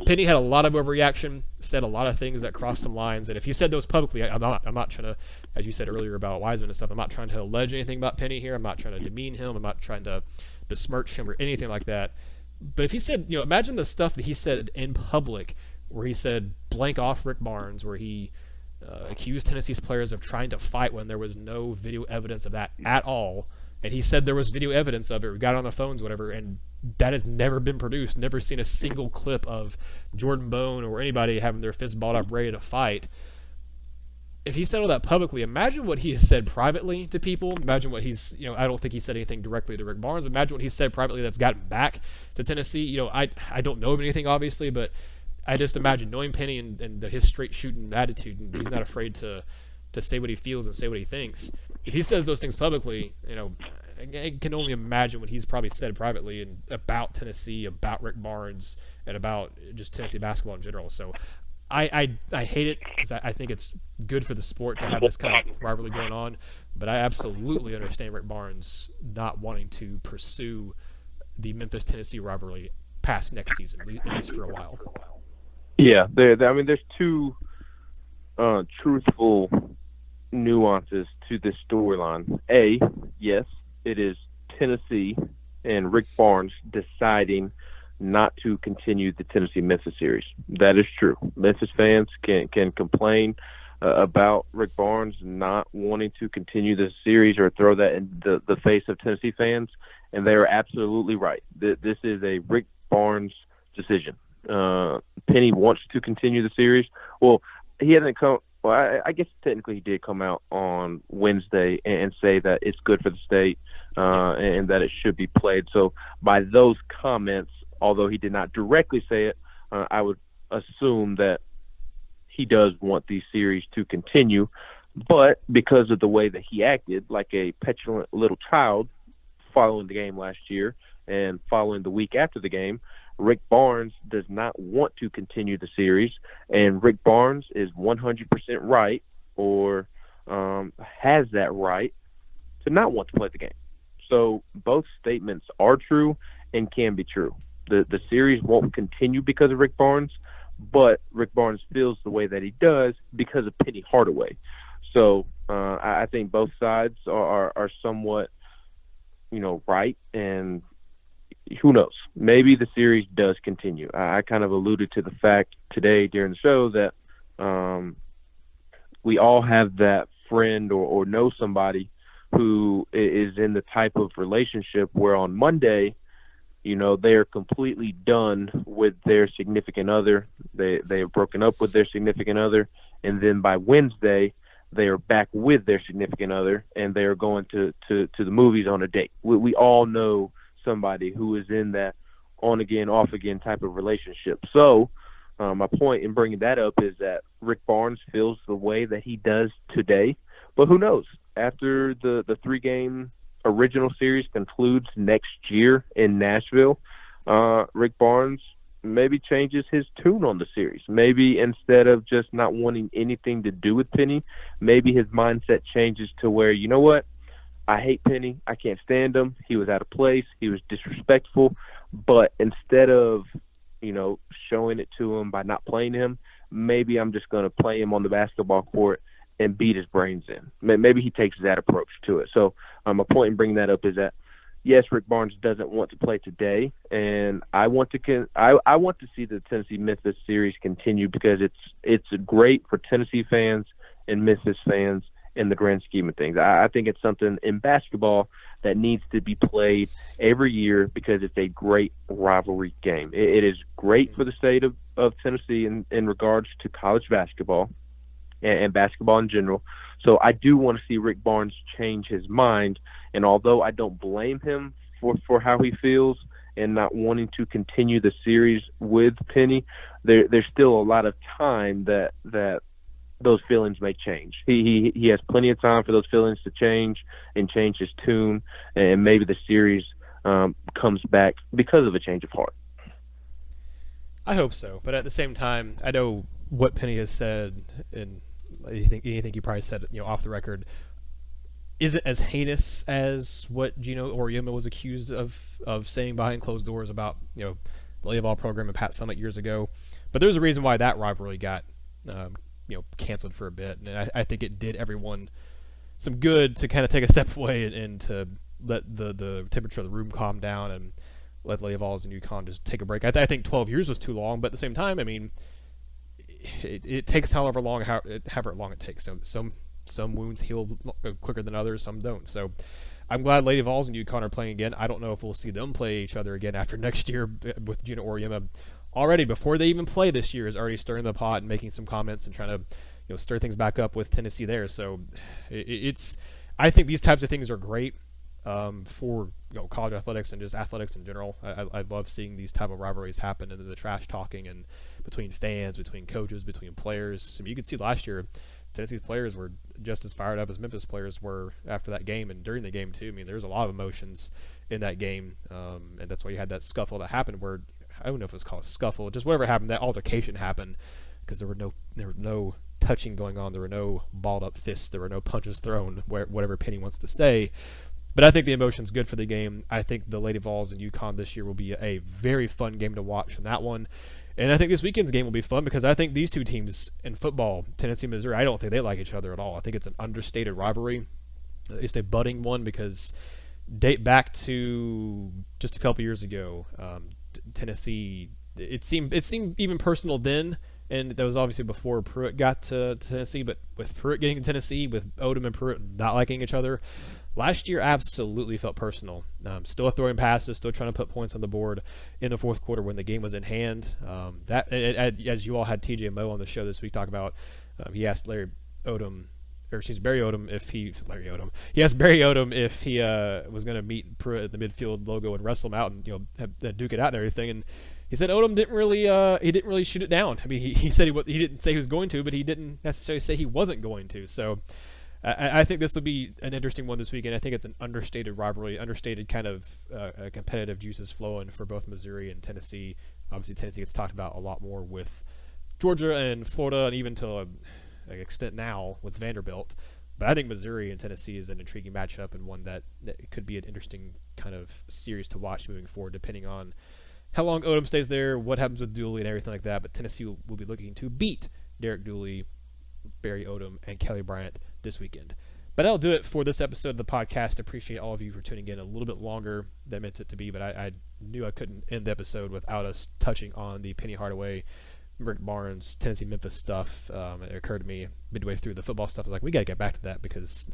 Penny had a lot of overreaction, said a lot of things that crossed some lines, and if he said those publicly, I'm not trying to, as you said earlier about Weisman and stuff, I'm not trying to allege anything about Penny here. I'm not trying to demean him. I'm not trying to besmirch him or anything like that. But if he said, imagine the stuff that he said in public, where he said blank off Rick Barnes, where he accused Tennessee's players of trying to fight when there was no video evidence of that at all, and he said there was video evidence of it, we got it on the phones, whatever, and that has never been produced. Never seen a single clip of Jordan Bone or anybody having their fist balled up ready to fight. If he said all that publicly, imagine what he has said privately to people. Imagine what he's, I don't think he said anything directly to Rick Barnes, but imagine what he said privately that's gotten back to Tennessee. I don't know of anything, obviously, but I just imagine, knowing Penny and his straight shooting attitude, and he's not afraid to say what he feels and say what he thinks. If he says those things publicly, I can only imagine what he's probably said privately and about Tennessee, about Rick Barnes, and about just Tennessee basketball in general. So I hate it, because I think it's good for the sport to have this kind of rivalry going on. But I absolutely understand Rick Barnes not wanting to pursue the Memphis-Tennessee rivalry past next season, at least for a while. Yeah, there's two truthful nuances to this storyline. A, yes, it is Tennessee and Rick Barnes deciding not to continue the Tennessee-Memphis series. That is true. Memphis fans can complain about Rick Barnes not wanting to continue the series or throw that in the face of Tennessee fans, and they are absolutely right. This is a Rick Barnes decision. Penny wants to continue the series. Well, he hasn't come. Well, I guess technically he did come out on Wednesday and say that it's good for the state and that it should be played. So by those comments, although he did not directly say it, I would assume that he does want the series to continue. But because of the way that he acted, like a petulant little child following the game last year and following the week after the game, Rick Barnes does not want to continue the series, and Rick Barnes is 100% right, or has that right, to not want to play the game. So both statements are true and can be true. The series won't continue because of Rick Barnes, but Rick Barnes feels the way that he does because of Penny Hardaway. So I think both sides are somewhat, right, and who knows? Maybe the series does continue. I kind of alluded to the fact today during the show that we all have that friend or know somebody who is in the type of relationship where on Monday, they are completely done with their significant other. They have broken up with their significant other, and then by Wednesday, they are back with their significant other, and they are going to the movies on a date. We all know somebody who is in that on again, off again type of relationship. So my point in bringing that up is that Rick Barnes feels the way that he does today, but who knows? After the 3-game original series concludes next year in Nashville, Rick Barnes maybe changes his tune on the series. Maybe instead of just not wanting anything to do with Penny, maybe his mindset changes to where, you know what? I hate Penny. I can't stand him. He was out of place. He was disrespectful. But instead of, showing it to him by not playing him, maybe I'm just going to play him on the basketball court and beat his brains in. Maybe he takes that approach to it. So my point in bringing that up is that, yes, Rick Barnes doesn't want to play today, and I want to see the Tennessee-Memphis series continue because it's great for Tennessee fans and Memphis fans, in the grand scheme of things. I think it's something in basketball that needs to be played every year because it's a great rivalry game. It is great for the state of Tennessee in regards to college basketball and basketball in general. So I do want to see Rick Barnes change his mind, and although I don't blame him for how he feels and not wanting to continue the series with Penny, there's still a lot of time that those feelings may change. He has plenty of time for those feelings to change and change his tune, and maybe the series comes back because of a change of heart. I hope so, but at the same time, I know what Penny has said, and anything he probably said, off the record, isn't as heinous as what Gino Auriemma was accused of saying behind closed doors about the volleyball program and Pat Summitt years ago. But there's a reason why that rivalry got canceled for a bit, and I think it did everyone some good to kind of take a step away and to let the temperature of the room calm down and let Vols and UConn just take a break. I think 12 years was too long, but at the same time, I mean, it takes however long it takes. Some wounds heal quicker than others, some don't. So I'm glad Lady Vols and UConn are playing again. I don't know if we'll see them play each other again after next year, with Gino Auriemma already, before they even play this year, is already stirring the pot and making some comments and trying to stir things back up with Tennessee there. So I think these types of things are great for college athletics and just athletics in general. I love seeing these type of rivalries happen, and the trash talking and between fans, between coaches, between players. I mean, you could see last year Tennessee's players were just as fired up as Memphis players were after that game and during the game too. I mean, there's a lot of emotions in that game, and that's why you had that scuffle that happened where, I don't know if it was called a scuffle, just whatever happened, that altercation happened, because there was no touching going on, there were no balled up fists, there were no punches thrown, whatever Penny wants to say. But I think the emotion's good for the game. I think the Lady Vols and UConn this year will be a very fun game to watch in that one. And I think this weekend's game will be fun because I think these two teams in football, Tennessee and Missouri, I don't think they like each other at all. I think it's an understated rivalry. It's a budding one because date back to just a couple years ago, Tennessee, it seemed even personal then, and that was obviously before Pruitt got to Tennessee, but with Pruitt getting to Tennessee, with Odom and Pruitt not liking each other, last year absolutely felt personal. Still throwing passes, still trying to put points on the board in the fourth quarter when the game was in hand. As you all had TJ Moe on the show this week talk about, he asked Barry Odom if he was going to meet Pruitt at the midfield logo and wrestle him out and duke it out and everything, and he said Odom didn't really shoot it down. I mean, he said he didn't say he was going to, but he didn't necessarily say he wasn't going to. So I think this will be an interesting one this weekend. I think it's an understated rivalry, understated kind of competitive juices flowing for both Missouri and Tennessee. Obviously, Tennessee gets talked about a lot more with Georgia and Florida, and even to an extent now with Vanderbilt. But I think Missouri and Tennessee is an intriguing matchup, and one that could be an interesting kind of series to watch moving forward, depending on how long Odom stays there, what happens with Dooley and everything like that. But Tennessee will be looking to beat Derek Dooley, Barry Odom, and Kelly Bryant this weekend. But that'll do it for this episode of the podcast. Appreciate all of you for tuning in a little bit longer than I meant it to be, but I knew I couldn't end the episode without us touching on the Penny Hardaway, Rick Barnes, Tennessee Memphis stuff. It occurred to me midway through the football stuff. I was like, we got to get back to that because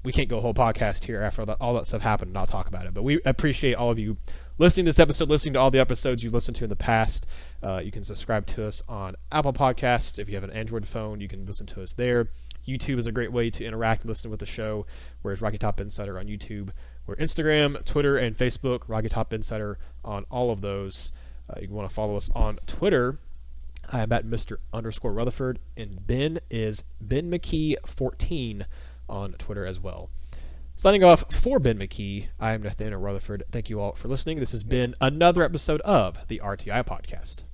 we can't go a whole podcast here after all that stuff happened and not talk about it. But we appreciate all of you listening to this episode, listening to all the episodes you've listened to in the past. You can subscribe to us on Apple Podcasts. If you have an Android phone, you can listen to us there. YouTube is a great way to interact and listen with the show, whereas Rocky Top Insider on YouTube. We're Instagram, Twitter, and Facebook, Rocky Top Insider on all of those. You want to follow us on Twitter. I am at Mr._Rutherford, and Ben is Ben McKee 14 on Twitter as well. Signing off for Ben McKee, I am Nathaniel Rutherford. Thank you all for listening. This has been another episode of the RTI Podcast.